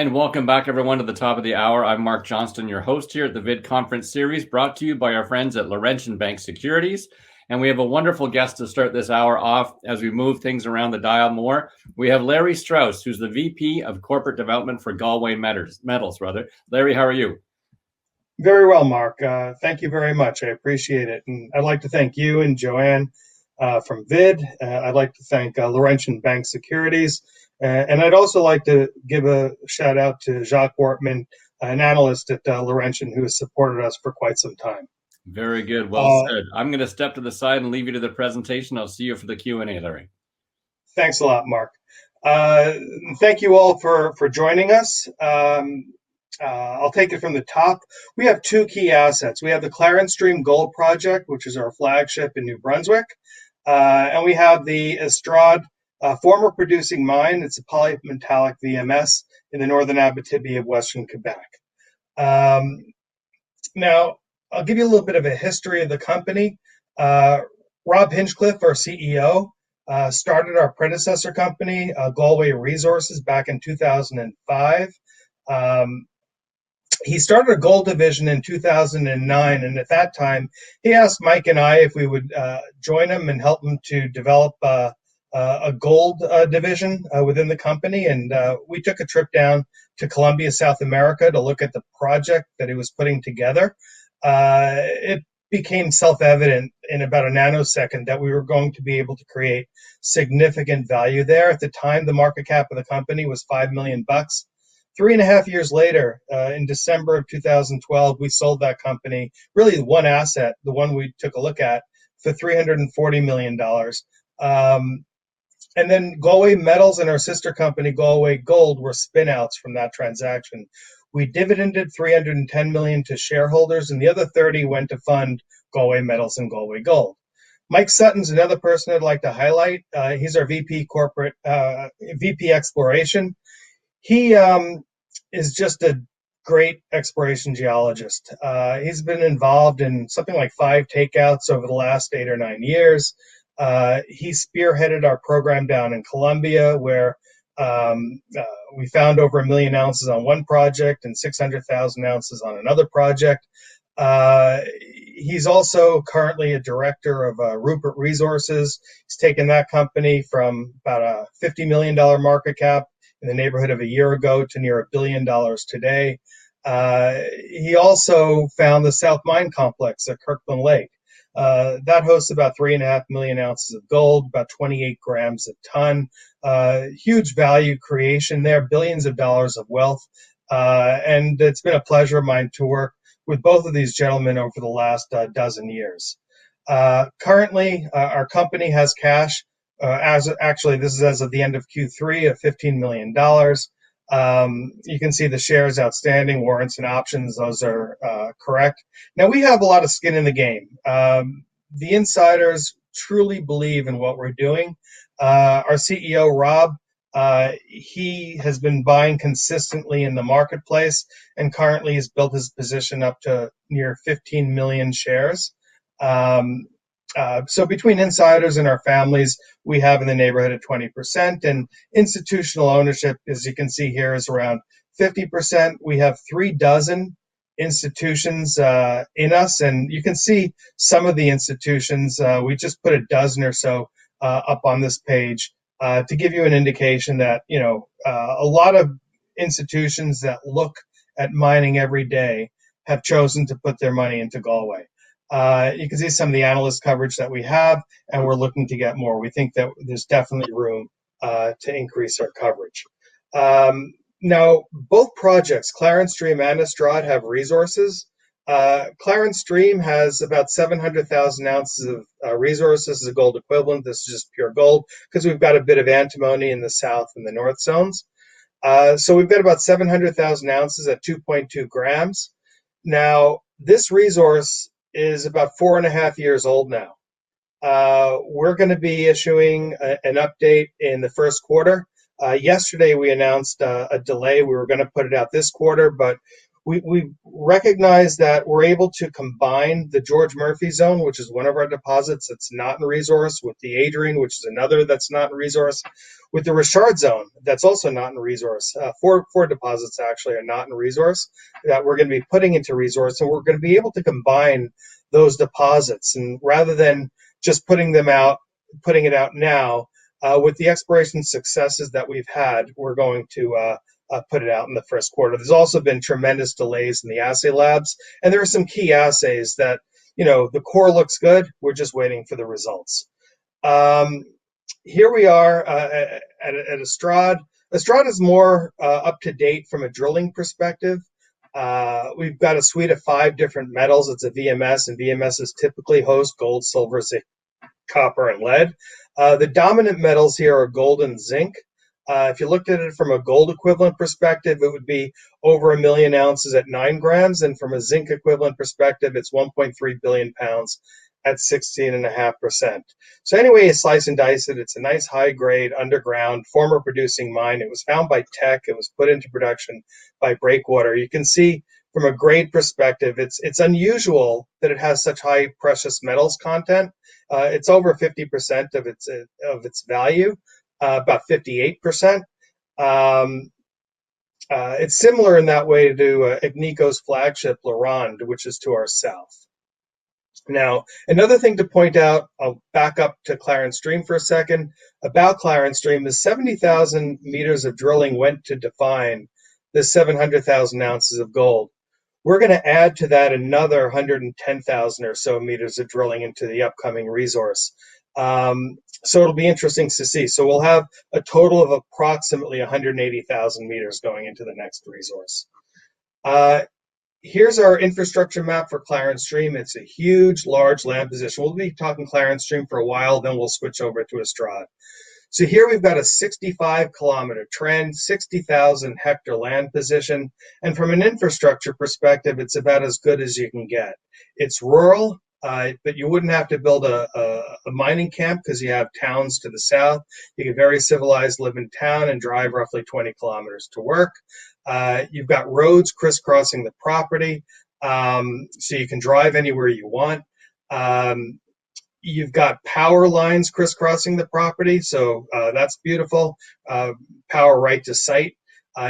And welcome back, everyone, to the top of the hour. I'm Mark Johnston, your host here at the VID Conference Series, brought to you by our friends at Laurentian Bank Securities. And we have a wonderful guest to start this hour off as we move things around the dial more. We have Larry Strauss, who's the VP of Corporate Development for Galway Metals. Larry, how are you? Very well, Mark. Thank you very much. I appreciate it. And I'd like to thank you and Joanne from VID. I'd like to thank Laurentian Bank Securities. And I'd also like to give a shout out to Jacques Wortman, an analyst at Laurentian, who has supported us for quite some time. Very good. Well said. I'm going to step to the side and leave you to the presentation. I'll see you for the Q&A, Larry. Thanks a lot, Mark. Thank you all for joining us. I'll take it from the top. We have two key assets. We have the Clarence Stream Gold Project, which is our flagship in New Brunswick. And we have the Estrades former producing mine. It's a polymetallic VMS in the northern Abitibi of Western Quebec. Now, I'll give you a little bit of a history of the company. Rob Hinchcliffe, our CEO, started our predecessor company, Galway Resources, back in 2005. He started a gold division in 2009, and at that time, he asked Mike and I if we would join him and help him to develop a gold division within the company. And we took a trip down to Colombia, South America, to look at the project that he was putting together. It became self-evident in about a nanosecond that we were going to be able to create significant value there. At the time, the market cap of the company was $5 million. 3.5 years later, in December of 2012, we sold that company, really one asset, the one we took a look at, for $340 million. And then Galway Metals and our sister company, Galway Gold, were spinouts from that transaction. We dividended $310 million to shareholders, and the other 30 went to fund Galway Metals and Galway Gold. Mike Sutton's another person I'd like to highlight. He's our VP VP Exploration. He is just a great exploration geologist. He's been involved in something like 5 takeouts over the last 8 or 9 years. He spearheaded our program down in Colombia, where we found over 1 million ounces on one project and 600,000 ounces on another project. He's also currently a director of Rupert Resources. He's taken that company from about a $50 million market cap in the neighborhood of a year ago to near $1 billion today. He also found the South Mine Complex at Kirkland Lake. That hosts about 3.5 million ounces of gold, about 28 grams a ton. Huge value creation there, billions of dollars of wealth. And it's been a pleasure of mine to work with both of these gentlemen over the last dozen years. Currently, our company has cash. This is as of the end of Q3 of $15 million. You can see the shares outstanding, warrants and options. Those are correct. Now, we have a lot of skin in the game. The insiders truly believe in what we're doing. Our CEO, Rob, he has been buying consistently in the marketplace and currently has built his position up to near 15 million shares. So between insiders and our families, we have in the neighborhood of 20%, and institutional ownership, as you can see here, is around 50%. We have 36 institutions in us, and you can see some of the institutions. We just put a dozen or so up on this page to give you an indication that, a lot of institutions that look at mining every day have chosen to put their money into Galway. You can see some of the analyst coverage that we have, and we're looking to get more. We think that there's definitely room to increase our coverage. Now, both projects, Clarence Stream and Estrades, have resources. Clarence Stream has about 700,000 ounces of resources as a gold equivalent. This is just pure gold because we've got a bit of antimony in the south and the north zones. So we've got about 700,000 ounces at 2.2 grams. Now, this resource is about 4.5 years old now. We're going to be issuing an update in the first quarter. Yesterday, we announced a delay. We were going to put it out this quarter, but we recognize that we're able to combine the George Murphy zone, which is one of our deposits that's not in resource, with the ADRIAN, which is another that's not in resource, with the Richard zone that's also not in resource. Four deposits actually are not in resource that we're going to be putting into resource, and we're going to be able to combine those deposits. And rather than just putting it out now, with the exploration successes that we've had, we're going to put it out in the first quarter. There's also been tremendous delays in the assay labs, and there are some key assays that, the core looks good. We're just waiting for the results. Here we are at Estrades. Estrades is more up to date from a drilling perspective. We've got a suite of 5 different metals. It's a VMS, and VMSs typically host gold, silver, zinc, copper, and lead. The dominant metals here are gold and zinc. If you looked at it from a gold equivalent perspective, it would be over 1 million ounces at 9 grams. And from a zinc equivalent perspective, it's 1.3 billion pounds at 16.5%. So anyway, you slice and dice it. It's a nice high grade underground former producing mine. It was found by Teck. It was put into production by Breakwater. You can see from a grade perspective, it's unusual that it has such high precious metals content. It's over 50% of its value. About 58%. It's similar in that way to Agnico's flagship, LaRonde, which is to our south. Now, another thing to point out, I'll back up to Clarence Stream for a second. About Clarence Stream, is 70,000 meters of drilling went to define the 700,000 ounces of gold. We're going to add to that another 110,000 or so meters of drilling into the upcoming resource. So it'll be interesting to see. So we'll have a total of approximately 180,000 meters going into the next resource. Here's our infrastructure map for Clarence Stream. It's a huge, large land position. We'll be talking Clarence Stream for a while, then we'll switch over to Estrades. So here we've got a 65-kilometer trend, 60,000 hectare land position, and from an infrastructure perspective, it's about as good as you can get. It's rural, but you wouldn't have to build a mining camp because you have towns to the south. You can very civilized live in town and drive roughly 20 kilometers to work. You've got roads crisscrossing the property, so you can drive anywhere you want. You've got power lines crisscrossing the property, so that's beautiful. Power right to site.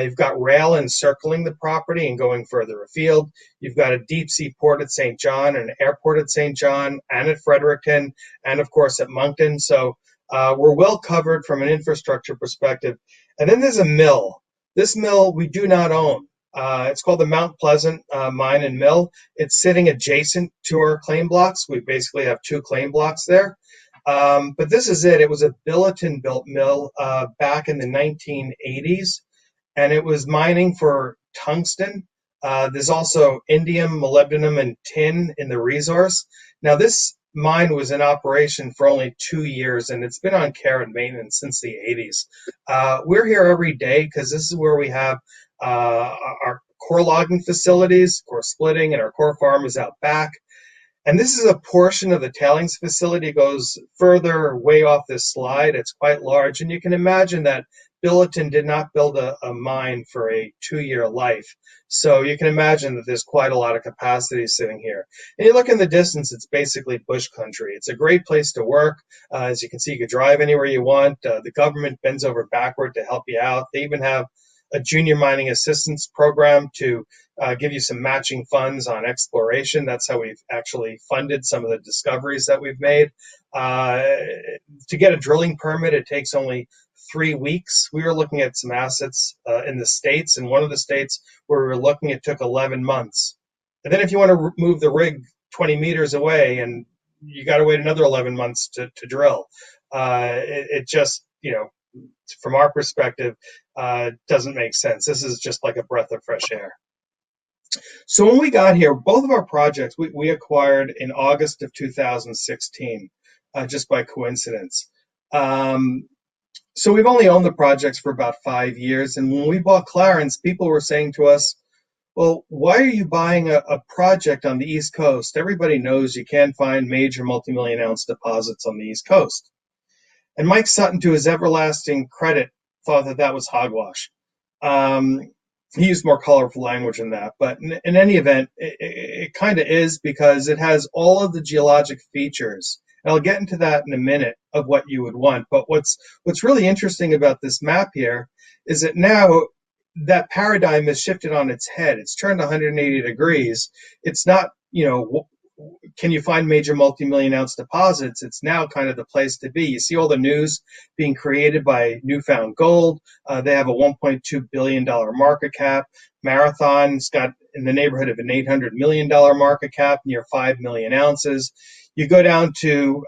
You've got rail encircling the property and going further afield. You've got a deep sea port at St. John, an airport at St. John, and at Fredericton, and of course at Moncton. So we're well covered from an infrastructure perspective. And then there's a mill. This mill we do not own. It's called the Mount Pleasant Mine and Mill. It's sitting adjacent to our claim blocks. We basically have 2 claim blocks there. But this is it. It was a Billiton-built mill back in the 1980s, and it was mining for tungsten. There's also indium, molybdenum, and tin in the resource. Now, this mine was in operation for only 2 years, and it's been on care and maintenance since the 80s. We're here every day because this is where we have our core logging facilities, core splitting, and our core farm is out back. And this is a portion of the tailings facility. It goes further way off this slide. It's quite large. And you can imagine that Billiton did not build a mine for a 2-year life. So you can imagine that there's quite a lot of capacity sitting here. And you look in the distance, it's basically bush country. It's a great place to work. As you can see, you can drive anywhere you want. The government bends over backward to help you out. They even have a junior mining assistance program to give you some matching funds on exploration. That's how we've actually funded some of the discoveries that we've made. To get a drilling permit, it takes only 3 weeks. We were looking at some assets in the States, and one of the states where we were looking, it took 11 months. And then if you want to move the rig 20 meters away, and you got to wait another 11 months to drill. It just, from our perspective, doesn't make sense. This is just like a breath of fresh air. So when we got here, both of our projects we acquired in August of 2016, just by coincidence. So we've only owned the projects for about 5 years. And when we bought Clarence, people were saying to us, well, why are you buying a project on the East Coast? Everybody knows you can't find major multi-million ounce deposits on the East Coast. And Mike Sutton, to his everlasting credit, thought that was hogwash. he used more colorful language than that, but in any event, it kind of is because it has all of the geologic features. And I'll get into that in a minute of what you would want. But what's really interesting about this map here is that now that paradigm has shifted on its head. It's turned 180 degrees. It's not, can you find major multi-million ounce deposits? It's now kind of the place to be. You see all the news being created by Newfound Gold. They have a $1.2 billion market cap. Marathon's got in the neighborhood of an $800 million market cap, near 5 million ounces. You go down to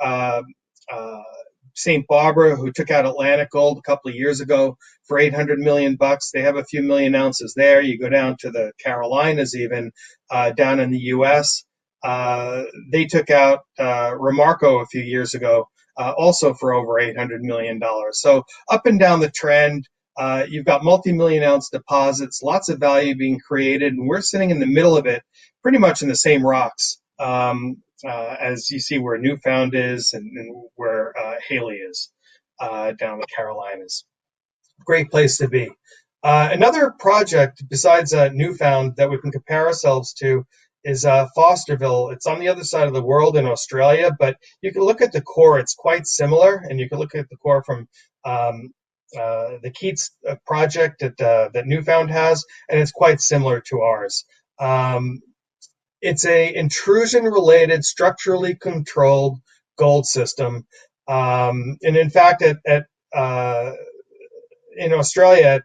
St. Barbara, who took out Atlantic Gold a couple of years ago for $800 million. They have a few million ounces there. You go down to the Carolinas, even down in the U.S. They took out Remarco a few years ago, also for over $800 million. So up and down the trend, you've got multi-million ounce deposits, lots of value being created, and we're sitting in the middle of it, pretty much in the same rocks as you see where Newfound is and where Haley is down in the Carolinas. Great place to be. Another project besides Newfound that we can compare ourselves to is Fosterville. It's on the other side of the world in Australia, but you can look at the core. It's quite similar, and you can look at the core from the Keats project that Newfound has, and it's quite similar to ours. It's a intrusion-related, structurally controlled gold system, and in fact, in Australia at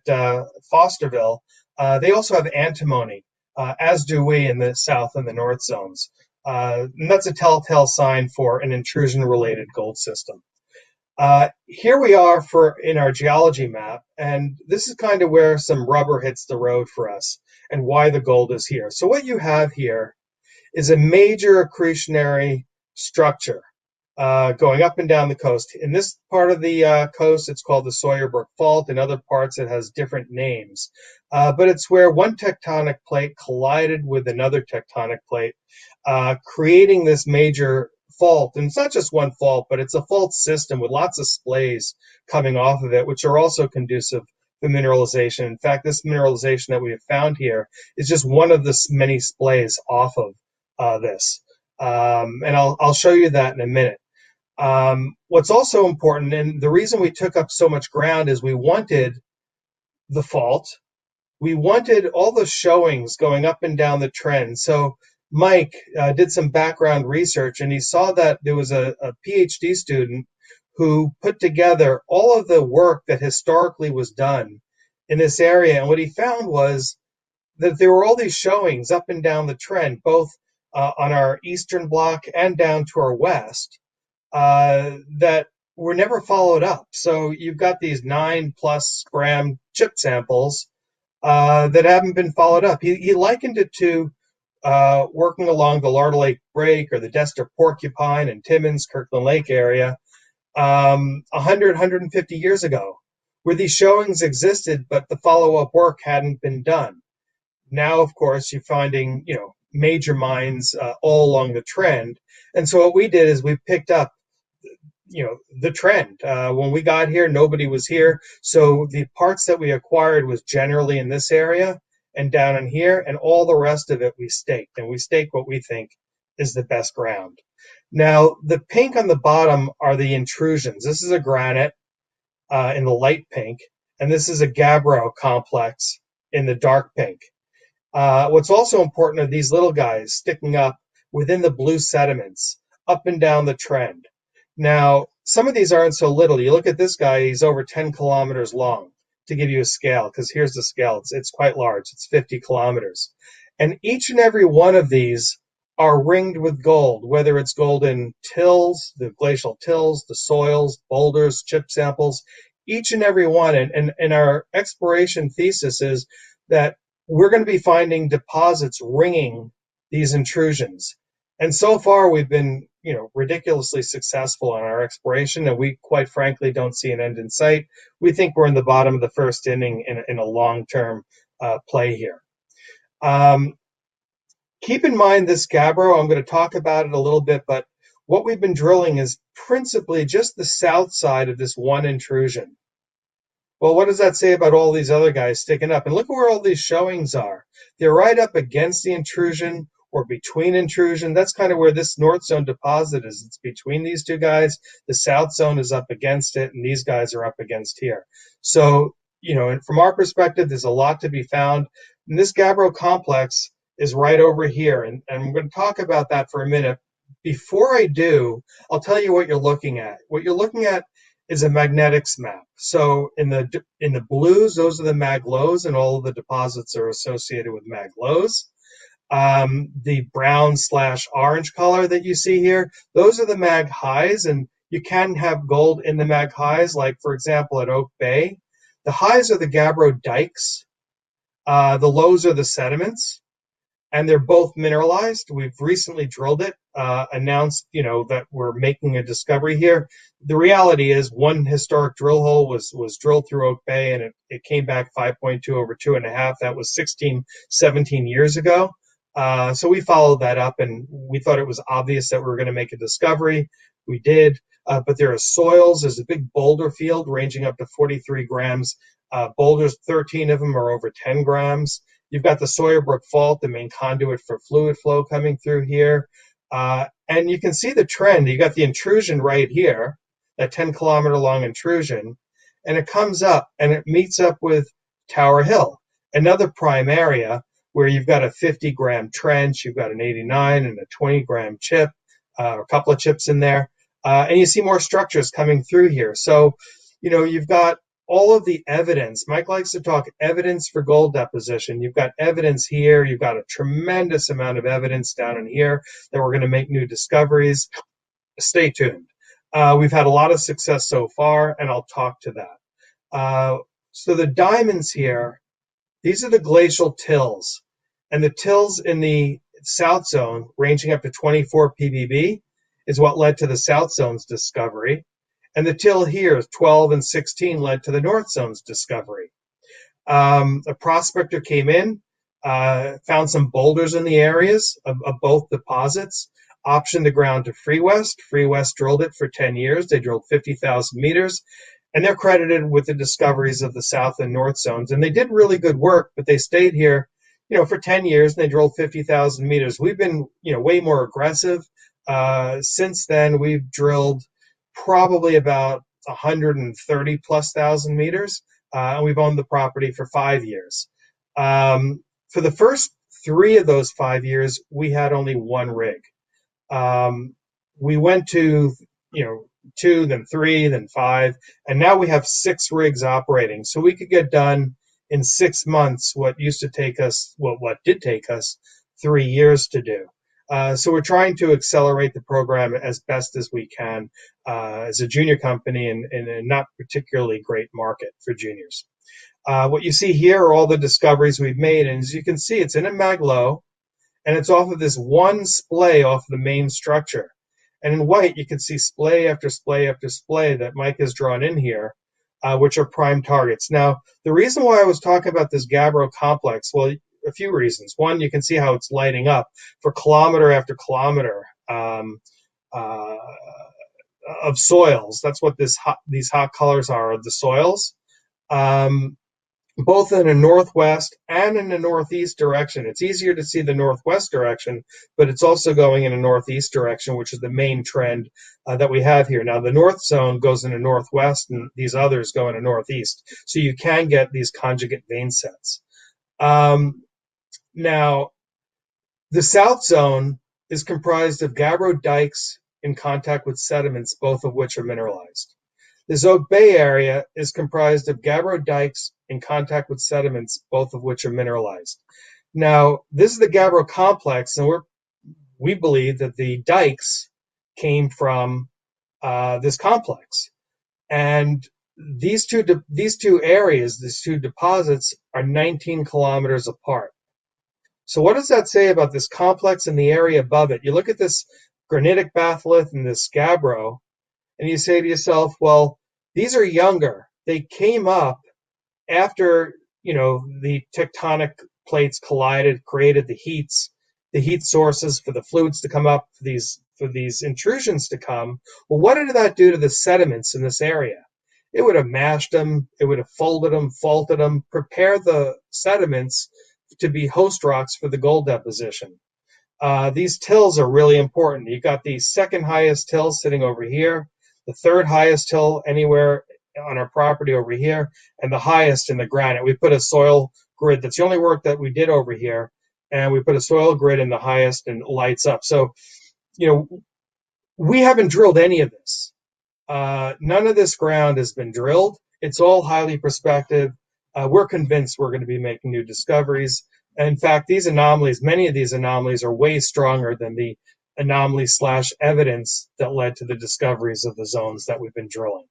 Fosterville, they also have antimony, as do we in the south and the north zones. And that's a telltale sign for an intrusion-related gold system. Here we are in our geology map, and this is kind of where some rubber hits the road for us and why the gold is here. So what you have here is a major accretionary structure going up and down the coast. In this part of the coast, it's called the Sawyerberg Fault. In other parts, it has different names. But it's where one tectonic plate collided with another tectonic plate, creating this major fault. And it's not just one fault, but it's a fault system with lots of splays coming off of it, which are also conducive to mineralization. In fact, this mineralization that we have found here is just one of the many splays off of this. And I'll show you that in a minute. What's also important, and the reason we took up so much ground, is we wanted the fault. We wanted all the showings going up and down the trend. So Mike did some background research, and he saw that there was a PhD student who put together all of the work that historically was done in this area. And what he found was that there were all these showings up and down the trend, both on our eastern block and down to our west, that were never followed up. So you've got these 9+ gram chip samples that haven't been followed up. He likened it to working along the Larder Lake Break or the Dester Porcupine and Timmins, Kirkland Lake area 100, 150 years ago, where these showings existed, but the follow-up work hadn't been done. Now, of course, you're finding, major mines all along the trend. And so what we did is we picked up, the trend. When we got here, nobody was here. So the parts that we acquired was generally in this area and down in here, and all the rest of it we staked. And we staked what we think is the best ground. Now, the pink on the bottom are the intrusions. This is a granite in the light pink, and this is a gabbro complex in the dark pink. What's also important are these little guys sticking up within the blue sediments, up and down the trend. Now, some of these aren't so little. You look at this guy, he's over 10 kilometers long, to give you a scale, because here's the scale. It's quite large. It's 50 kilometers. And each and every one of these are ringed with gold, whether it's gold in tills, the glacial tills, the soils, boulders, chip samples, each and every one. And our exploration thesis is that we're going to be finding deposits ringing these intrusions. And so far, we've been, ridiculously successful on our exploration, and we quite frankly don't see an end in sight. We think we're in the bottom of the first inning in a long-term play here. Keep in mind this gabbro. I'm going to talk about it a little bit, but what we've been drilling is principally just the south side of this one intrusion. Well, what does that say about all these other guys sticking up? And look at where all these showings are. They're right up against the intrusion or between intrusion. That's kind of where this north zone deposit is. It's between these two guys. The south zone is up against it, and these guys are up against here. So, and from our perspective, there's a lot to be found. And this Gabbro complex is right over here. And I'm going to talk about that for a minute. Before I do, I'll tell you what you're looking at. What you're looking at is a magnetics map. So in the blues, those are the mag lows, and all of the deposits are associated with mag lows. The brown/orange color that you see here, those are the mag highs, and you can have gold in the mag highs, like for example at Oak Bay. The highs are the Gabbro dikes. The lows are the sediments, and they're both mineralized. We've recently drilled it, announced, that we're making a discovery here. The reality is one historic drill hole was drilled through Oak Bay, and it came back 5.2 over 2.5. That was 16, 17 years ago. So we followed that up, and we thought it was obvious that we were going to make a discovery. We did, but there are soils. There's a big boulder field ranging up to 43 grams. Boulders, 13 of them are over 10 grams. You've got the Sawyerbrooke Fault, the main conduit for fluid flow coming through here. And you can see the trend. You got the intrusion right here, that 10-kilometer long intrusion, and it comes up and it meets up with Tower Hill, another prime area where you've got a 50-gram trench, you've got an 89 and a 20-gram chip, a couple of chips in there, and you see more structures coming through here. So, you've got all of the evidence. Mike likes to talk evidence for gold deposition. You've got evidence here. You've got a tremendous amount of evidence down in here that we're going to make new discoveries. Stay tuned. We've had a lot of success so far, and I'll talk to that. So the diamonds here, these are the glacial tills. And the tills in the south zone, ranging up to 24 ppb, is what led to the south zone's discovery. And the till here, 12 and 16, led to the North Zone's discovery. A prospector came in, found some boulders in the areas of both deposits, optioned the ground to Free West. Free West drilled it for 10 years. They drilled 50,000 meters, and they're credited with the discoveries of the South and North Zones. And they did really good work, but they stayed here, for 10 years, and they drilled 50,000 meters. We've been, way more aggressive. Since then, we've drilled probably about 130 plus thousand meters, and we've owned the property for 5 years. For the first 3 of those 5 years, we had only one rig. We went to 2, then 3, then 5, and now we have 6 rigs operating. So we could get done in 6 months what used to take us, what did take us 3 years to do. So we're trying to accelerate the program as best as we can as a junior company in a not particularly great market for juniors. What you see here are all the discoveries we've made, and as you can see, it's in a mag low, and it's off of this one splay off the main structure. And in white, you can see splay after splay after splay that Mike has drawn in here, which are prime targets. Now, the reason why I was talking about this Gabbro complex, well, a few reasons. One, you can see how it's lighting up for kilometer after kilometer of soils. That's what these hot colors are of the soils, both in a northwest and in a northeast direction. It's easier to see the northwest direction, but it's also going in a northeast direction, which is the main trend that we have here. Now, the north zone goes in a northwest, and these others go in a northeast. So you can get these conjugate vein sets. Now, the south zone is comprised of Gabbro dikes in contact with sediments, both of which are mineralized. This Oak Bay area is comprised of Gabbro dikes in contact with sediments, both of which are mineralized. Now, this is the Gabbro complex, and we believe that the dikes came from this complex. And these two areas, these two deposits, are 19 kilometers apart. So what does that say about this complex and the area above it? You look at this granitic batholith and this Gabbro, and you say to yourself, well, these are younger. They came up after, the tectonic plates collided, created the heat sources for the fluids to come up, for these intrusions to come. Well, what did that do to the sediments in this area? it would have mashed them, it would have folded them, faulted them, prepared the sediments to be host rocks for the gold deposition. These tills are really important. You've got the second highest till sitting over here, the third highest till anywhere on our property over here, and the highest in the granite. We put a soil grid. That's the only work that we did over here. And we put a soil grid in the highest and it lights up. So, we haven't drilled any of this. None of this ground has been drilled. It's all highly prospective. We're convinced we're going to be making new discoveries. And in fact, many of these anomalies are way stronger than the anomaly/evidence that led to the discoveries of the zones that we've been drilling.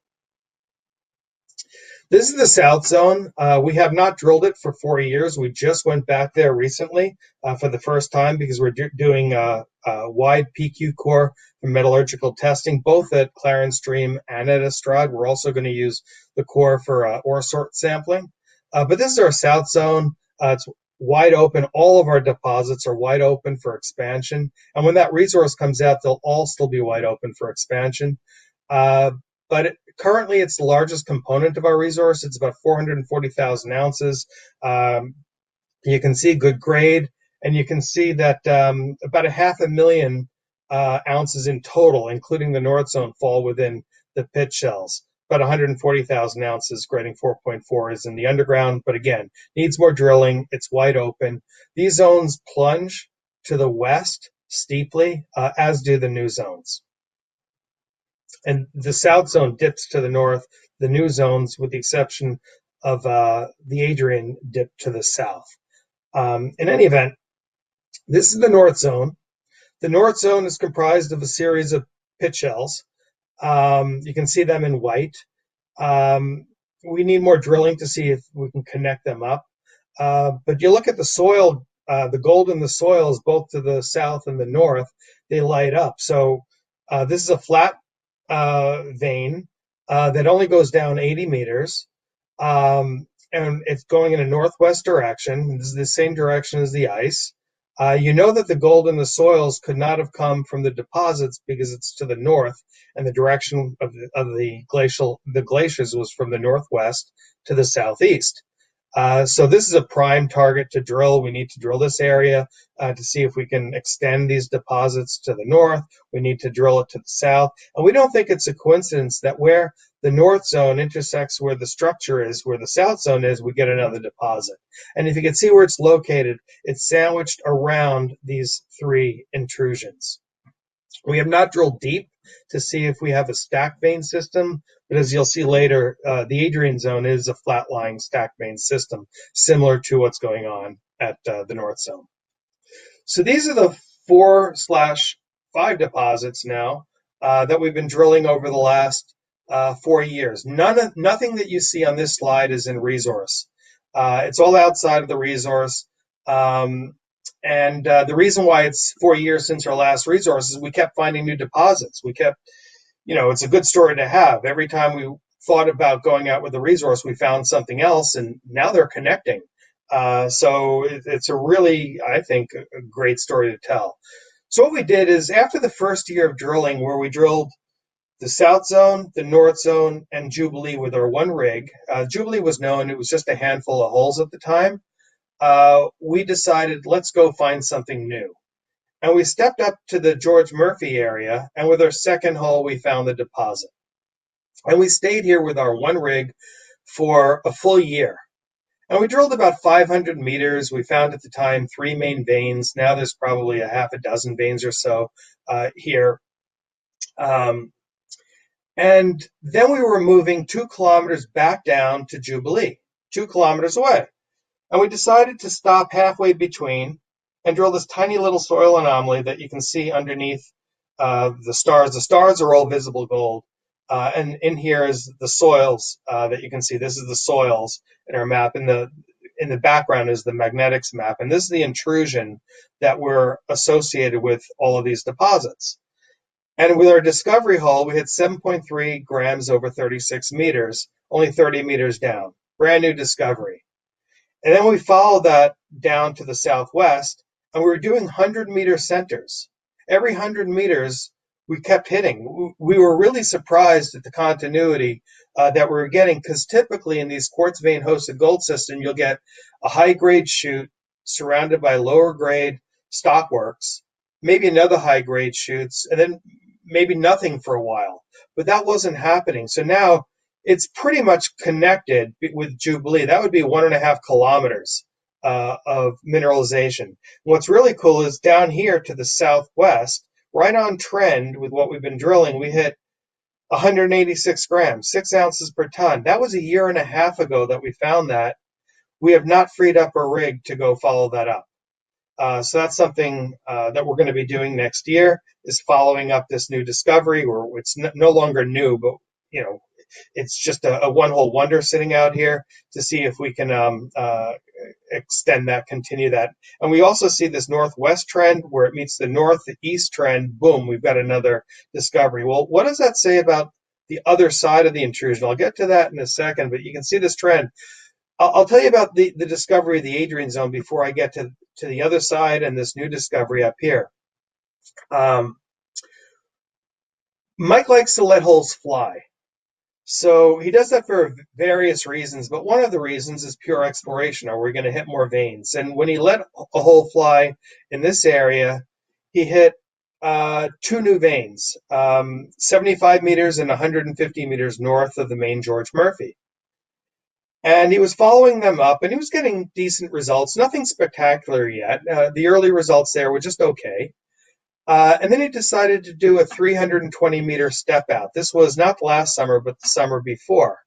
This is the South Zone. We have not drilled it for 4 years. We just went back there recently for the first time because we're doing a wide PQ core for metallurgical testing, both at Clarence Stream and at Estrades. We're also going to use the core for ore sort sampling. But this is our South Zone. It's wide open. All of our deposits are wide open for expansion. And when that resource comes out, they'll all still be wide open for expansion. But currently, it's the largest component of our resource. It's about 440,000 ounces. You can see good grade, and you can see that about 500,000 ounces in total, including the North Zone, fall within the pit shells. About 140,000 ounces, grading 4.4, is in the underground, but again, needs more drilling. It's wide open. These zones plunge to the west steeply, as do the new zones. And the South Zone dips to the north. The new zones, with the exception of the ADRIAN, dip to the south. In any event, this is the North Zone. The North Zone is comprised of a series of pit shells. You can see them in white. We need more drilling to see if we can connect them up. But you look at the soil, the gold in the soils, both to the south and the north, they light up. So this is a flat vein that only goes down 80 meters. And it's going in a northwest direction. This is the same direction as the ice. You know that the gold in the soils could not have come from the deposits because it's to the north, and the direction of the glaciers was from the northwest to the southeast. So this is a prime target to drill. We need to drill this area to see if we can extend these deposits to the north. We need to drill it to the south. And we don't think it's a coincidence that where the North Zone intersects where the structure is, where the South Zone is, we get another deposit. And if you can see where it's located, it's sandwiched around these three intrusions. We have not drilled deep to see if we have a stack vein system, but as you'll see later, the ADRIAN zone is a flat-lying stack vein system, similar to what's going on at the North Zone. So these are the 4/5 deposits now that we've been drilling over the last 4 years. Nothing that you see on this slide is in resource. It's all outside of the resource. And the reason why it's 4 years since our last resource is we kept finding new deposits. We kept, it's a good story to have. Every time we thought about going out with a resource, we found something else, and now they're connecting. So it's a really, I think, a great story to tell. So what we did is after the first year of drilling, where we drilled the South Zone, the North Zone, and Jubilee with our one rig. Jubilee was known. It was just a handful of holes at the time. We decided, let's go find something new. And we stepped up to the George Murphy area, and with our second hole, we found the deposit. And we stayed here with our one rig for a full year. And we drilled about 500 meters. We found at the time 3 main veins. Now there's probably a half a dozen veins or so here. And then we were moving 2 kilometers back down to Jubilee, 2 kilometers away. And we decided to stop halfway between and drill this tiny little soil anomaly that you can see underneath the stars. The stars are all visible gold. And in here is the soils that you can see. This is the soils in our map. In the background is the magnetics map. And this is the intrusion that were associated with all of these deposits. And with our discovery hole, we hit 7.3 grams over 36 meters, only 30 meters down. Brand new discovery. And then we followed that down to the southwest, and we were doing 100-meter centers. Every 100 meters, we kept hitting. We were really surprised at the continuity that we were getting, because typically in these quartz vein hosted gold system, you'll get a high grade shoot surrounded by lower grade stockworks, maybe another high grade shoots, and then maybe nothing for a while. But that wasn't happening. So now it's pretty much connected with Jubilee. That would be 1.5 kilometers of mineralization. What's really cool is down here to the southwest, right on trend with what we've been drilling, we hit 186 grams, 6 ounces per ton. That was a year and a half ago that we found that. We have not freed up our rig to go follow that up. So that's something that we're going to be doing next year, is following up this new discovery, where it's no longer new, but it's just a one-hole wonder sitting out here, to see if we can extend that, continue that. And we also see this northwest trend where it meets the northeast trend. Boom, we've got another discovery. Well, what does that say about the other side of the intrusion? I'll get to that in a second, but you can see this trend. I'll tell you about the discovery of the ADRIAN zone before I get to the other side and this new discovery up here. Mike likes to let holes fly. So he does that for various reasons, but one of the reasons is pure exploration. Are we going to hit more veins? And when he let a hole fly in this area, he hit 2 new veins, 75 meters and 150 meters north of the main George Murphy. And he was following them up, and he was getting decent results. Nothing spectacular yet. The early results there were just okay. And then he decided to do a 320-meter step out. This was not last summer, but the summer before.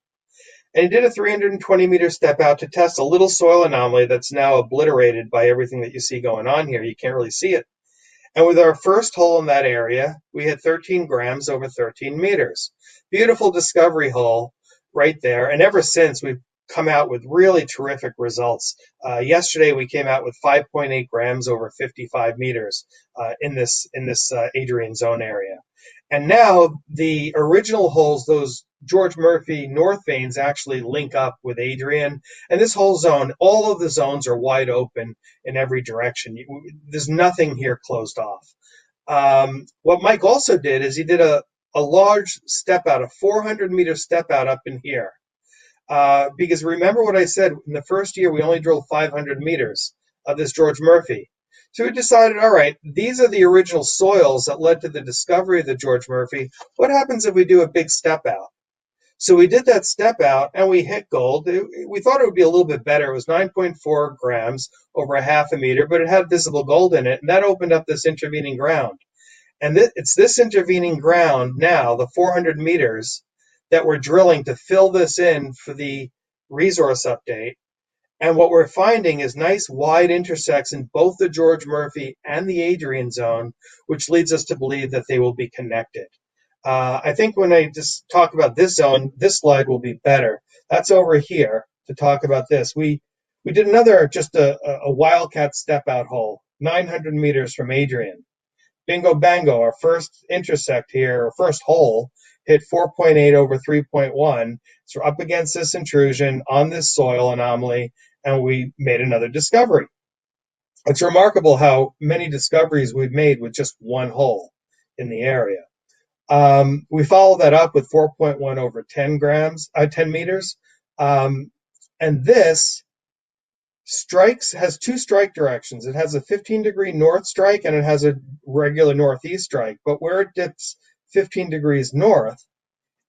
And he did a 320-meter step out to test a little soil anomaly that's now obliterated by everything that you see going on here. You can't really see it. And with our first hole in that area, we hit 13 grams over 13 meters. Beautiful discovery hole right there. And ever since, we've come out with really terrific results. Yesterday, we came out with 5.8 grams over 55 meters in this ADRIAN zone area. And now the original holes, those George Murphy North veins, actually link up with ADRIAN. And this whole zone, all of the zones are wide open in every direction. There's nothing here closed off. What Mike also did is he did a large step out, a 400-meter step out up in here. Because remember what I said, in the first year, we only drilled 500 meters of this George Murphy. So we decided, all right, these are the original soils that led to the discovery of the George Murphy. What happens if we do a big step out? So we did that step out, and we hit gold. We thought it would be a little bit better. It was 9.4 grams over a half a meter, but it had visible gold in it, and that opened up this intervening ground. And it's this intervening ground now, the 400 meters, that we're drilling to fill this in for the resource update. And what we're finding is nice wide intersects in both the George Murphy and the ADRIAN zone, which leads us to believe that they will be connected. I think when I just talk about this zone, this slide will be better. That's over here to talk about this. We did another, just a wildcat step out hole, 900 meters from ADRIAN. Bingo bango, our first intersect here, our first hole, hit 4.8 over 3.1. So we're up against this intrusion on this soil anomaly, and we made another discovery. It's remarkable how many discoveries we've made with just one hole in the area. We follow that up with 4.1 over 10 meters. And this has 2 strike directions. It has a 15-degree north strike, and it has a regular northeast strike. But where it dips 15 degrees north,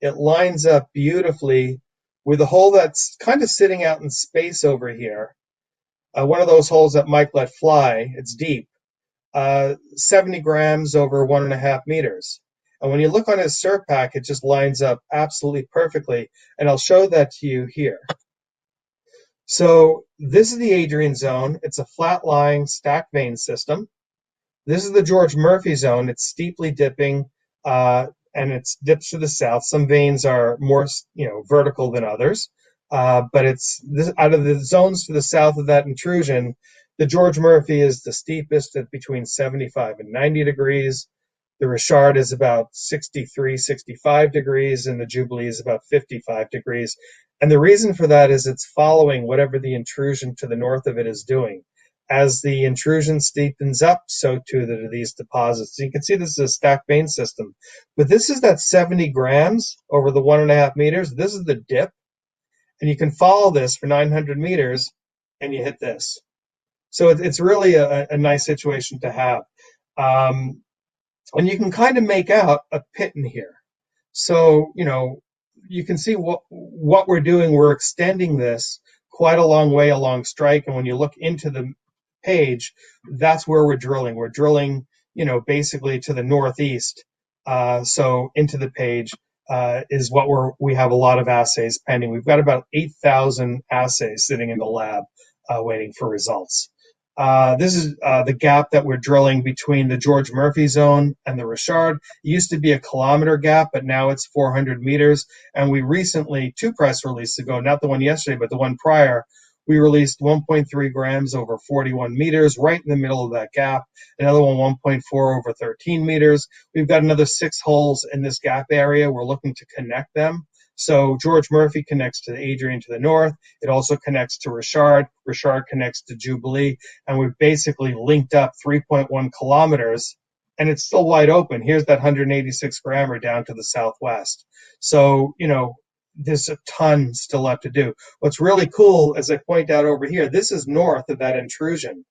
it lines up beautifully with a hole that's kind of sitting out in space over here. One of those holes that Mike let fly, it's deep, 70 grams over 1.5 meters. And when you look on his SERP pack, it just lines up absolutely perfectly. And I'll show that to you here. So this is the ADRIAN zone. It's a flat-lying stacked vein system. This is the George Murphy zone. It's steeply dipping, and it dips to the south. Some veins are more, vertical than others. But out of the zones to the south of that intrusion, the George Murphy is the steepest at between 75 and 90 degrees. The Richard is about 63, 65 degrees, and the Jubilee is about 55 degrees. And the reason for that is it's following whatever the intrusion to the north of it is doing. As the intrusion steepens up, so too do these deposits. So you can see this is a stacked vein system. But this is that 70 grams over the 1.5 meters. This is the dip. And you can follow this for 900 meters, and you hit this. So it's really a nice situation to have. And you can kind of make out a pit in here. So, you can see what we're doing. We're extending this quite a long way along strike. And when you look into the page, that's where we're drilling. We're drilling, basically to the northeast. So into the page is what we have a lot of assays pending. We've got about 8,000 assays sitting in the lab waiting for results. This is the gap that we're drilling between the George Murphy zone and the Richard. It used to be a kilometer gap, but now it's 400 meters. And we recently, 2 press releases ago, not the one yesterday, but the one prior, we released 1.3 grams over 41 meters, right in the middle of that gap. Another one, 1.4 over 13 meters. We've got another 6 holes in this gap area. We're looking to connect them. So George Murphy connects to ADRIAN to the north. It also connects to Richard. Richard connects to Jubilee. And we've basically linked up 3.1 kilometers, and it's still wide open. Here's that 186 grammer down to the southwest. So, there's a ton still left to do. What's really cool, as I point out over here, this is north of that intrusion.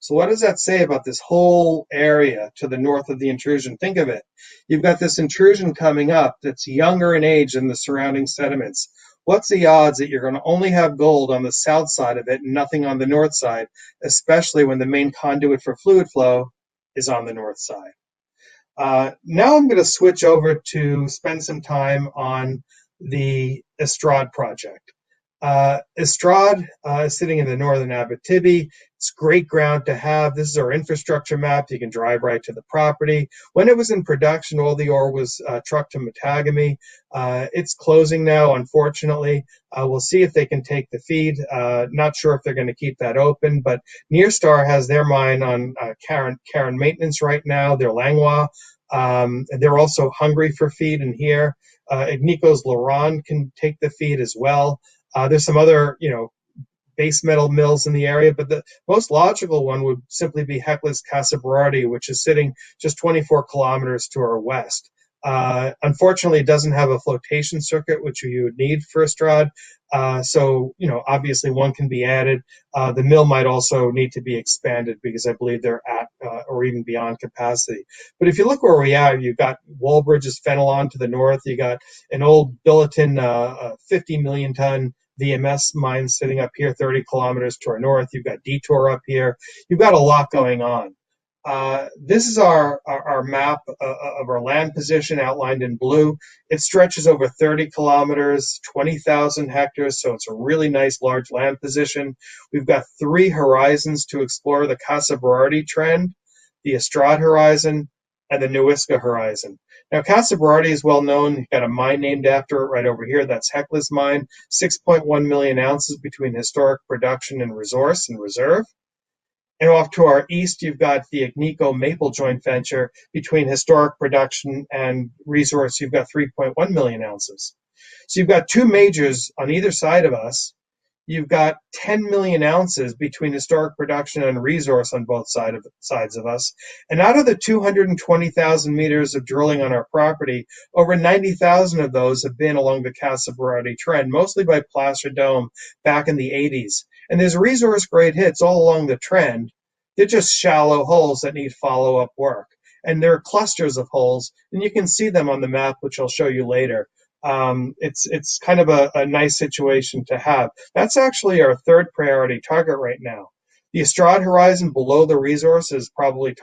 So what does that say about this whole area to the north of the intrusion? Think of it. You've got this intrusion coming up that's younger in age than the surrounding sediments. What's the odds that you're going to only have gold on the south side of it and nothing on the north side, especially when the main conduit for fluid flow is on the north side? Now I'm going to switch over to spend some time on the Estrades project. Estrades is sitting in the northern Abitibi. It's great ground to have. This is our infrastructure map. You can drive right to the property. When it was in production, all the ore was trucked to Matagami. It's closing now, unfortunately. We'll see if they can take the feed. Not sure if they're going to keep that open, but Nearstar has their mine on Karen maintenance right now. They're Langlois. They're also hungry for feed in here. Agnico's Laurent can take the feed as well. There's some other, base metal mills in the area, but the most logical one would simply be Hecla's Casa Berardi, which is sitting just 24 kilometers to our west. Unfortunately, it doesn't have a flotation circuit, which you would need for Estrades. So, obviously one can be added. The mill might also need to be expanded because I believe they're at or even beyond capacity. But if you look where we are, you've got Wallbridge's Fenelon to the north. You got an old Billiton 50 million ton VMS mine sitting up here 30 kilometers to our north. You've got Detour up here. You've got a lot going on. This is our map of our land position outlined in blue. It stretches over 30 kilometers, 20,000 hectares, so it's a really nice large land position. We've got 3 horizons to explore: the Casa Berardi trend, the Estrades horizon, and the Newiska horizon. Now, Casa Berardi is well known. You've got a mine named after it right over here. That's Hecla's mine, 6.1 million ounces between historic production and resource and reserve. And off to our east, you've got the Agnico Maple joint venture between historic production and resource. You've got 3.1 million ounces. So you've got 2 majors on either side of us. You've got 10 million ounces between historic production and resource on both sides of us. And out of the 220,000 meters of drilling on our property, over 90,000 of those have been along the Casa Berardi trend, mostly by Placer Dome back in the 80s. And there's resource grade hits all along the trend. They're just shallow holes that need follow-up work. And there are clusters of holes, and you can see them on the map, which I'll show you later. It's kind of a nice situation to have. That's actually our 3rd priority target right now. The Estrades horizon below the resource is probably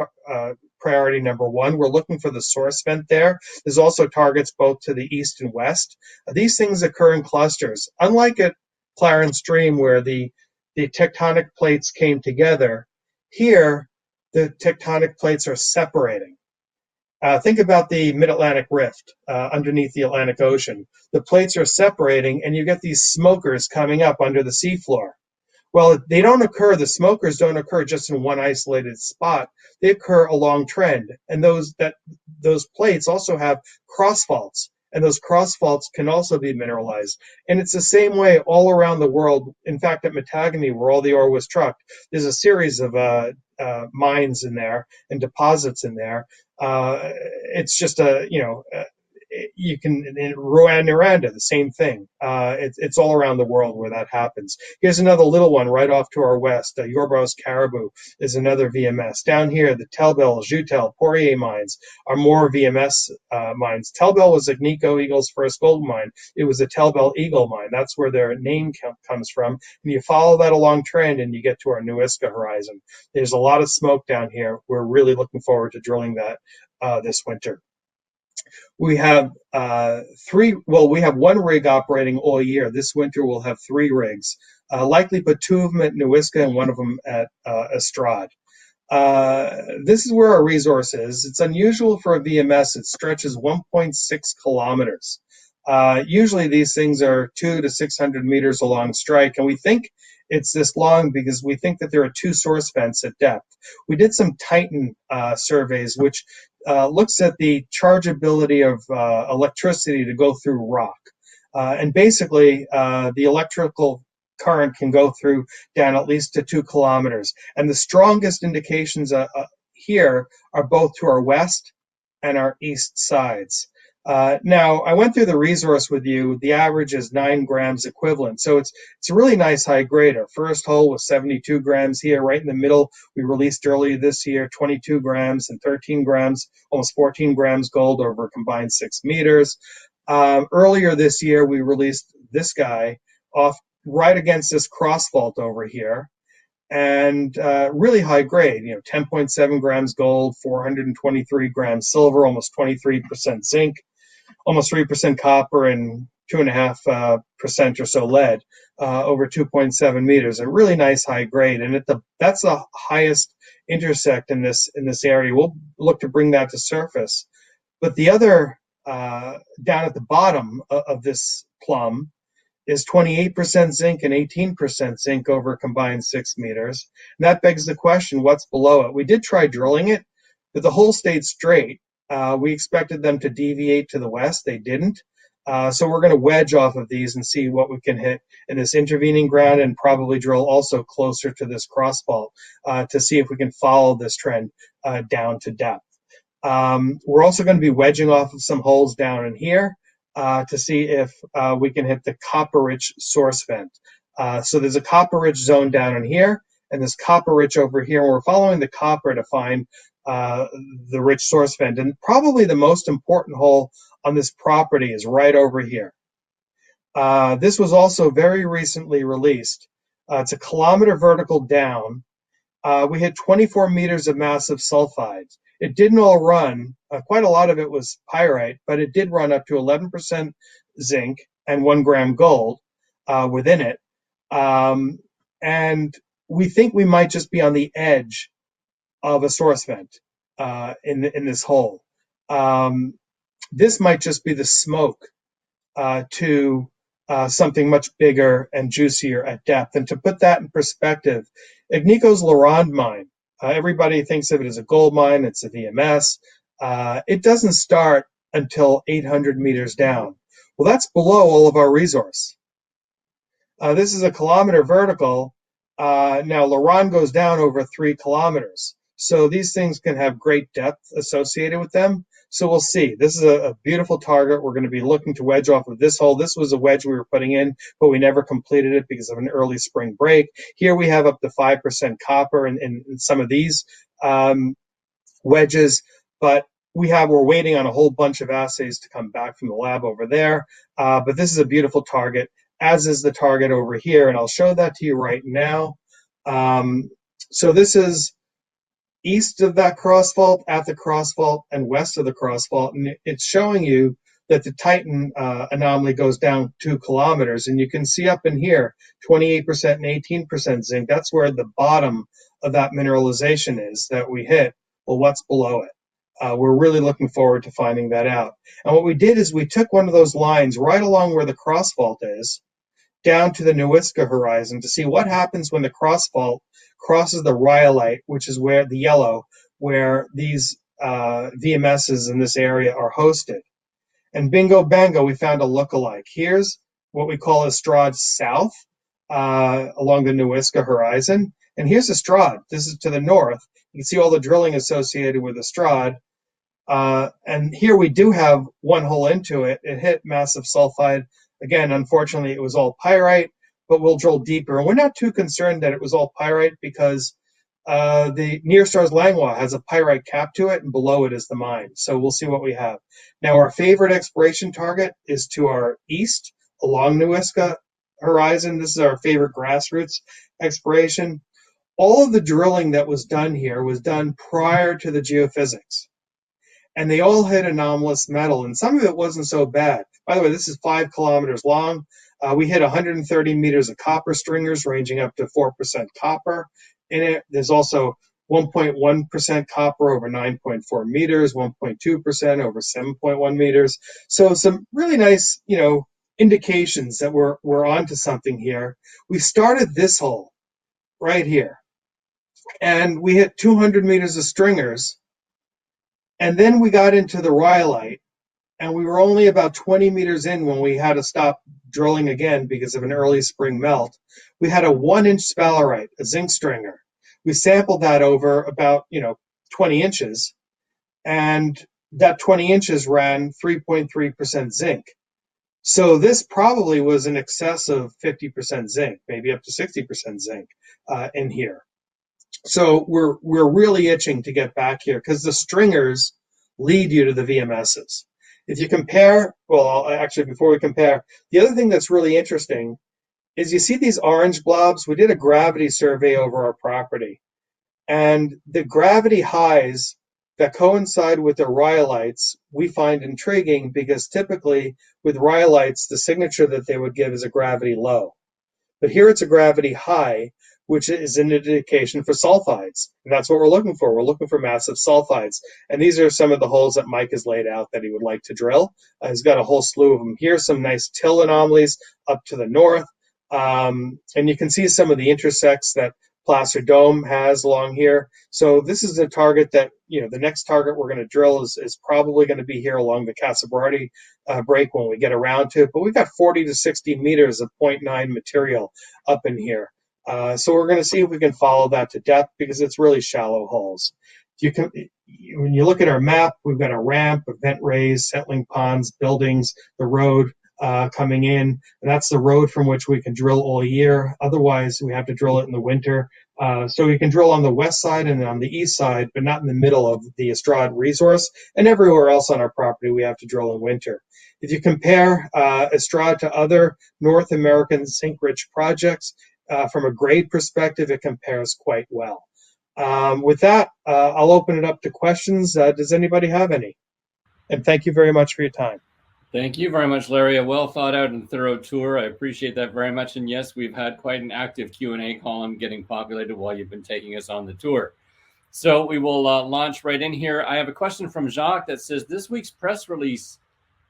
priority number 1. We're looking for the source vent there. There's also targets both to the east and west. These things occur in clusters. Unlike at Clarence Stream, where the tectonic plates came together, here the tectonic plates are separating. Think about the Mid-Atlantic Rift underneath the Atlantic Ocean. The plates are separating, and you get these smokers coming up under the seafloor. Well, the smokers don't occur just in one isolated spot. They occur along trend, and those plates also have cross faults. And those cross faults can also be mineralized. And it's the same way all around the world. In fact, at Matagami, where all the ore was trucked, there's a series of mines in there and deposits in there. It's just you can, in Rwanda, the same thing. It's all around the world where that happens. Here's another little one right off to our west. Yorba's Caribou is another VMS. Down here, the Telbel, Joutel, Poirier mines are more VMS mines. Telbel was Agnico Eagle's first gold mine. It was a Telbel Eagle mine. That's where their name comes from. And you follow that along trend and you get to our Nuiska horizon. There's a lot of smoke down here. We're really looking forward to drilling that this winter. We have we have one rig operating all year. This winter we'll have 3 rigs, likely put 2 of them at Nuiska and 1 of them at Estrades. This is where our resource is. It's unusual for a VMS. It stretches 1.6 kilometers. Usually these things are 200 to 600 meters along strike, and we think it's this long because we think that there are 2 source vents at depth. We did some Titan surveys, which looks at the chargeability of electricity to go through rock. And basically, the electrical current can go through down at least to 2 kilometers. And the strongest indications here are both to our west and our east sides. Now, I went through the resource with you. The average is 9 grams equivalent. So it's a really nice high grade. Our first hole was 72 grams here. Right in the middle, we released earlier this year 22 grams and 13 grams, almost 14 grams gold over a combined 6 meters. Earlier this year, we released this guy off right against this cross fault over here. And really high grade, 10.7 grams gold, 423 grams silver, almost 23% zinc, almost 3% copper, and 2.5% or so lead over 2.7 meters. A really nice high grade, and that's the highest intersect in this area. We'll look to bring that to surface. But the other down at the bottom of this plumb is 28% zinc and 18% zinc over a combined 6 meters. And that begs the question, what's below it? We did try drilling it, but the hole stayed straight. We expected them to deviate to the west. They didn't. So we're going to wedge off of these and see what we can hit in this intervening ground, and probably drill also closer to this cross fault to see if we can follow this trend down to depth. We're also going to be wedging off of some holes down in here to see if we can hit the copper-rich source vent. So there's a copper-rich zone down in here, and this copper-rich over here. And we're following the copper to find the rich source vent. And probably the most important hole on this property is right over here. This was also very recently released. It's a kilometer vertical down. We hit 24 meters of massive sulfides. It didn't all run. Quite a lot of it was pyrite, but it did run up to 11% zinc and 1 gram gold within it. And we think we might just be on the edge of a source vent in this hole. This might just be the smoke to something much bigger and juicier at depth. And to put that in perspective, Agnico's LaRonde mine, everybody thinks of it as a gold mine. It's a VMS. It doesn't start until 800 meters down. Well, that's below all of our resource. This is a kilometer vertical. Now, LaRonde goes down over 3 kilometers. So these things can have great depth associated with them. So we'll see. This is a beautiful target. We're going to be looking to wedge off of this hole. This was a wedge we were putting in, but we never completed it because of an early spring break. Here we have up to 5% copper in some of these wedges, but we're waiting on a whole bunch of assays to come back from the lab over there. But this is a beautiful target, as is the target over here, and I'll show that to you right now. So this is east of that cross fault, at the cross fault, and west of the cross fault, and it's showing you that the Titan anomaly goes down 2 kilometers, and you can see up in here 28% and 18% zinc. That's where the bottom of that mineralization is that we hit. Well, what's below it? We're really looking forward to finding that out. And what we did is we took one of those lines right along where the cross fault is, down to the Nuiska horizon, to see what happens when the cross fault crosses the rhyolite, which is where the yellow, where these VMSs in this area are hosted. And bingo bango, we found a lookalike. Here's what we call Estrades South along the Newiska horizon. And here's Estrades. This is to the north. You can see all the drilling associated with Estrades. And here we do have one hole into it. It hit massive sulfide. Again, unfortunately, it was all pyrite, but we'll drill deeper. And we're not too concerned that it was all pyrite because the near stars Langlois has a pyrite cap to it, and below it is the mine. So we'll see what we have. Now, our favorite exploration target is to our east along Newiska horizon. This is our favorite grassroots exploration. All of the drilling that was done here was done prior to the geophysics. And they all hit anomalous metal, and some of it wasn't so bad. By the way, this is 5 kilometers long. We hit 130 meters of copper stringers ranging up to 4% copper in it. There's also 1.1% copper over 9.4 meters, 1.2% over 7.1 meters. So some really nice, indications that we're onto something here. We started this hole right here, and we hit 200 meters of stringers. And then we got into the rhyolite, and we were only about 20 meters in when we had to stop drilling again because of an early spring melt. We had a 1-inch sphalerite, a zinc stringer. We sampled that over about 20 inches, and that 20 inches ran 3.3% zinc. So this probably was in excess of 50% zinc, maybe up to 60% zinc in here. So we're really itching to get back here because the stringers lead you to the VMSs. If you compare, well, actually, before we compare, the other thing that's really interesting is you see these orange blobs. We did a gravity survey over our property, and the gravity highs that coincide with the rhyolites we find intriguing because typically with rhyolites, the signature that they would give is a gravity low. But here it's a gravity high, which is an indication for sulfides. And that's what we're looking for. We're looking for massive sulfides. And these are some of the holes that Mike has laid out that he would like to drill. He's got a whole slew of them. Here's some nice till anomalies up to the north. And you can see some of the intersects that Placer Dome has along here. So this is a target that, the next target we're going to drill is probably going to be here along the Casa Berardi break when we get around to it. But we've got 40 to 60 meters of 0.9 material up in here. So we're going to see if we can follow that to depth because it's really shallow holes. When you look at our map, we've got a ramp, a vent raise, settling ponds, buildings, the road coming in. And that's the road from which we can drill all year. Otherwise, we have to drill it in the winter. So we can drill on the west side and on the east side, but not in the middle of the Estrades resource. And everywhere else on our property, we have to drill in winter. If you compare Estrades to other North American zinc-rich projects, from a grade perspective, it compares quite well. With that, I'll open it up to questions. Does anybody have any? And thank you very much for your time. Thank you very much, Larry. A well thought out and thorough tour. I appreciate that very much. And yes, we've had quite an active Q&A column getting populated while you've been taking us on the tour. So we will launch right in here. I have a question from Jacques that says, this week's press release,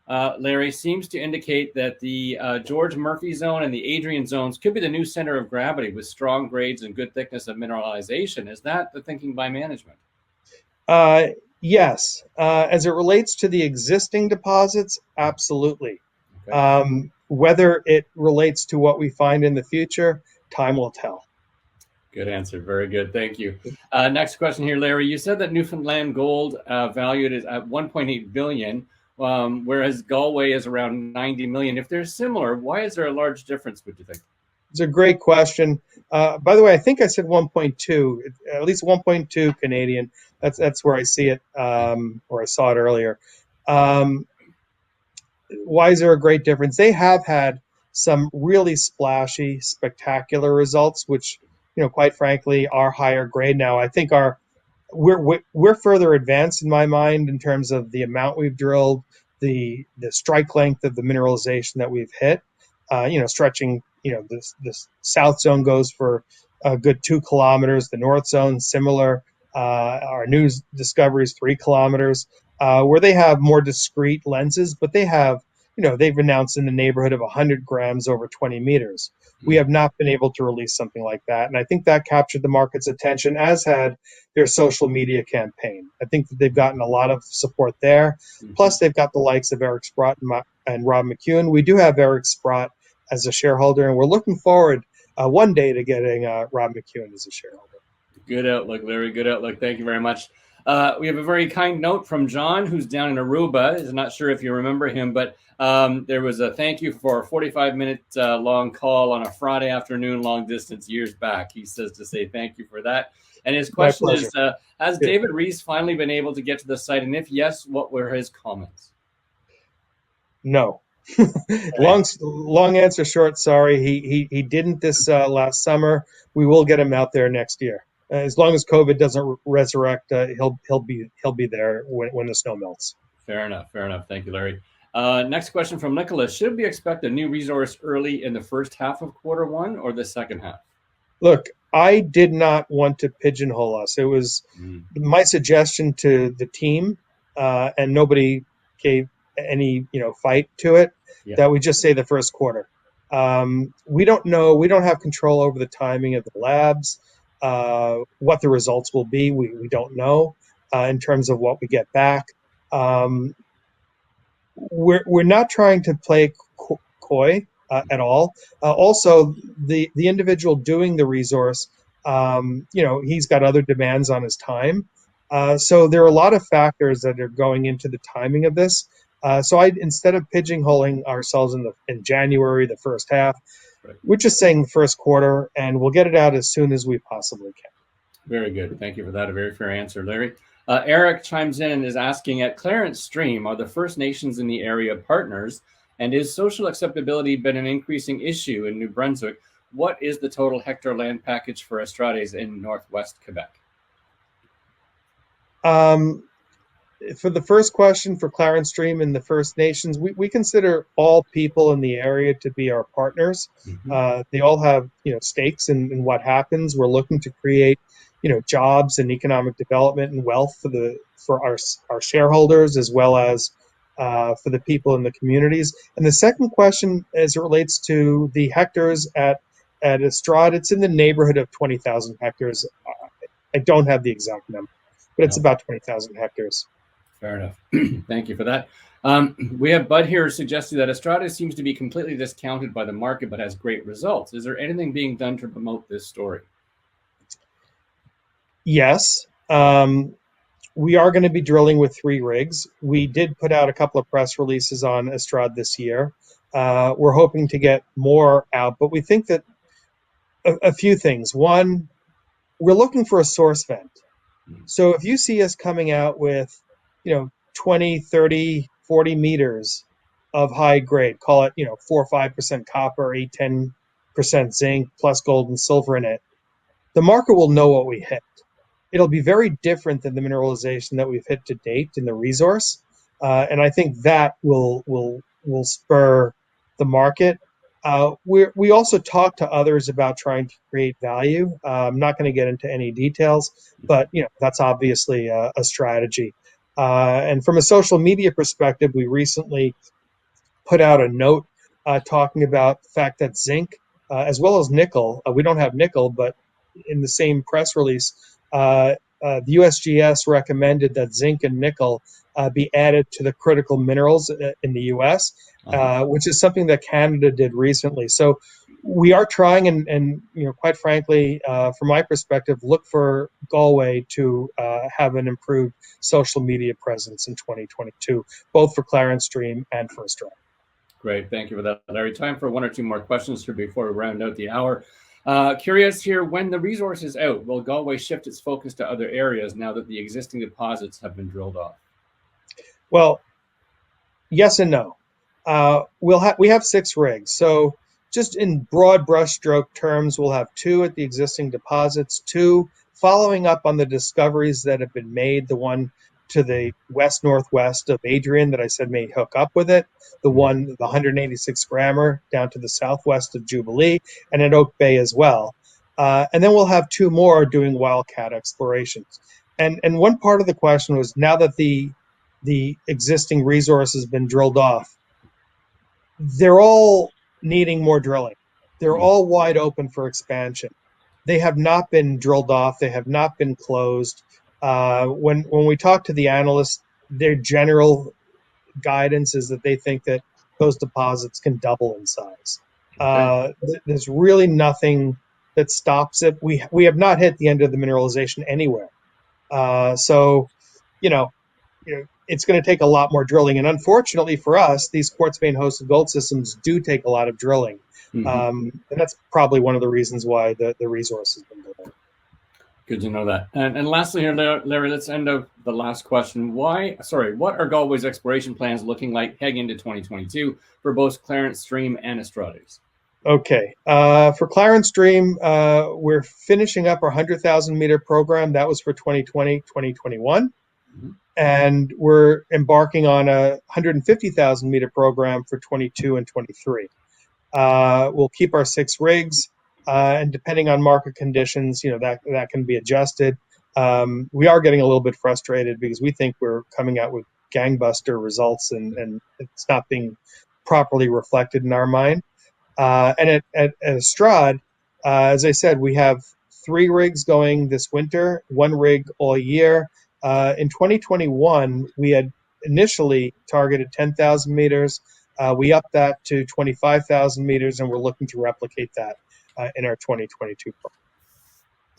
Larry, seems to indicate that the George Murphy zone and the ADRIAN zones could be the new center of gravity with strong grades and good thickness of mineralization. Is that the thinking by management? Yes. As it relates to the existing deposits, absolutely. Okay. Whether it relates to what we find in the future, time will tell. Good answer. Very good. Thank you. Next question here, Larry. You said that Newfoundland gold valued is at 1.8 billion, whereas Galway is around 90 million. If they're similar, why is there a large difference, would you think? It's a great question. By the way, I think I said 1.2, at least 1.2 Canadian. That's where I see it, or I saw it earlier. Why is there a great difference? They have had some really splashy, spectacular results, which, quite frankly, are higher grade now. I think we're further advanced in my mind in terms of the amount we've drilled, the strike length of the mineralization that we've hit. Stretching. This south zone goes for a good 2 kilometers. The north zone, similar. Our new discovery is 3 kilometers, where they have more discrete lenses, but they have, they've announced in the neighborhood of 100 grams over 20 meters. We have not been able to release something like that. And I think that captured the market's attention, as had their social media campaign. I think that they've gotten a lot of support there. Plus, they've got the likes of Eric Sprott and Rob McEwen. We do have Eric Sprott as a shareholder, and we're looking forward one day to getting Rob McEwen as a shareholder. Good outlook, Larry. Good outlook. Thank you very much. We have a very kind note from John, who's down in Aruba. I'm not sure if you remember him, but there was a thank you for a 45-minute long call on a Friday afternoon, long distance, years back. He says to say thank you for that. And his question is, has David Rees finally been able to get to the site? And if yes, what were his comments? No. Long answer short, sorry. He didn't this last summer. We will get him out there next year. As long as COVID doesn't resurrect, he'll be there when the snow melts. Fair enough. Thank you, Larry. Next question from Nicholas. Should we expect a new resource early in the first half of Q1 or the second half? Look, I did not want to pigeonhole us. It was my suggestion to the team, and nobody gave any fight to it, that we just say the first quarter. We don't know. We don't have control over the timing of the labs. What the results will be, we don't know in terms of what we get back. We're not trying to play coy at all. Also, the individual doing the resource, he's got other demands on his time. So there are a lot of factors that are going into the timing of this. So instead of pigeonholing ourselves in January, the first half, we're just saying the first quarter, and we'll get it out as soon as we possibly can. Very good. Thank you for that. A very fair answer, Larry. Eric chimes in and is asking, at Clarence Stream, are the First Nations in the area partners? And is social acceptability been an increasing issue in New Brunswick? What is the total hectare land package for Estrades in northwest Quebec? For the first question, for Clarence Stream and the First Nations, we consider all people in the area to be our partners. They all have stakes in what happens. We're looking to create jobs and economic development and wealth for our shareholders, as well as for the people in the communities. And the second question, as it relates to the hectares at Estrades, it's in the neighborhood of 20,000 hectares. I don't have the exact number, but it's about 20,000 hectares. Fair enough. Thank you for that. We have Bud here suggesting that Estrades seems to be completely discounted by the market, but has great results. Is there anything being done to promote this story? Yes. We are going to be drilling with 3 rigs. We did put out a couple of press releases on Estrades this year. We're hoping to get more out, but we think that a few things. One, we're looking for a source vent. So if you see us coming out with 20, 30, 40 meters of high grade, call it 4 or 5% copper, 8-10% zinc, plus gold and silver in it, the market will know what we hit. It'll be very different than the mineralization that we've hit to date in the resource, and I think that will spur the market. We also talk to others about trying to create value. I'm not going to get into any details, but that's obviously a strategy. And from a social media perspective, we recently put out a note talking about the fact that zinc, as well as nickel, we don't have nickel, but in the same press release, the USGS recommended that zinc and nickel be added to the critical minerals in the U.S., which is something that Canada did recently. So we are trying, and quite frankly, from my perspective, look for Galway to have an improved social media presence in 2022, both for Clarence Stream and for Estrades. Great, thank you for that, Larry. Time for 1 or 2 more questions here before we round out the hour. Curious here, when the resource is out, will Galway shift its focus to other areas now that the existing deposits have been drilled off? Well, yes and no. We have 6 rigs, so just in broad brushstroke terms, we'll have 2 at the existing deposits, 2 following up on the discoveries that have been made, the one to the west-northwest of ADRIAN that I said may hook up with it, the 186 grammer down to the southwest of Jubilee, and at Oak Bay as well. And then we'll have 2 more doing wildcat explorations. And one part of the question was, now that the existing resource has been drilled off, they're all needing more drilling. They're all wide open for expansion. They have not been drilled off. They have not been closed. When we talk to the analysts, their general guidance is that they think that those deposits can double in size. There's really nothing that stops it. We have not hit the end of the mineralization anywhere. So, you know, it's going to take a lot more drilling. And unfortunately for us, these quartz vein hosted gold systems do take a lot of drilling. And that's probably one of the reasons why the resource has been delayed. Good to know that. And lastly here, Larry, let's end up the last question. What are Galway's exploration plans looking like heading into 2022 for both Clarence Stream and Estrades? Okay. For Clarence Stream, we're finishing up our 100,000 meter program. That was for 2020, 2021. And we're embarking on a 150,000 meter program for 22 and 23. We'll keep our 6 rigs, and depending on market conditions, that can be adjusted. We are getting a little bit frustrated because we think we're coming out with gangbuster results, and it's not being properly reflected in our mind. And at Estrades, as I said, we have 3 rigs going this winter, 1 rig all year. In 2021, we had initially targeted 10,000 meters. We upped that to 25,000 meters, and we're looking to replicate that in our 2022 program.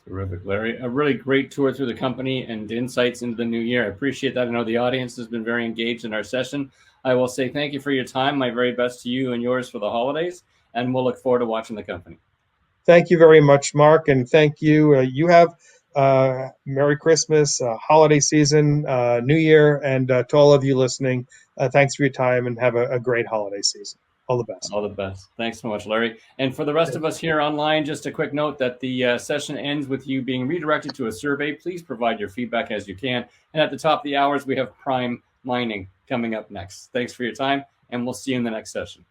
Terrific, Larry. A really great tour through the company and insights into the new year. I appreciate that. I know the audience has been very engaged in our session. I will say thank you for your time. My very best to you and yours for the holidays, and we'll look forward to watching the company. Thank you very much, Mark, and thank you. You have Merry Christmas, holiday season, New Year, and to all of you listening, thanks for your time and have a great holiday season. All the best. All the best. Thanks so much, Larry. And for the rest of us here online, just a quick note that the session ends with you being redirected to a survey. Please provide your feedback as you can. And at the top of the hours, we have Prime Mining coming up next. Thanks for your time, and we'll see you in the next session.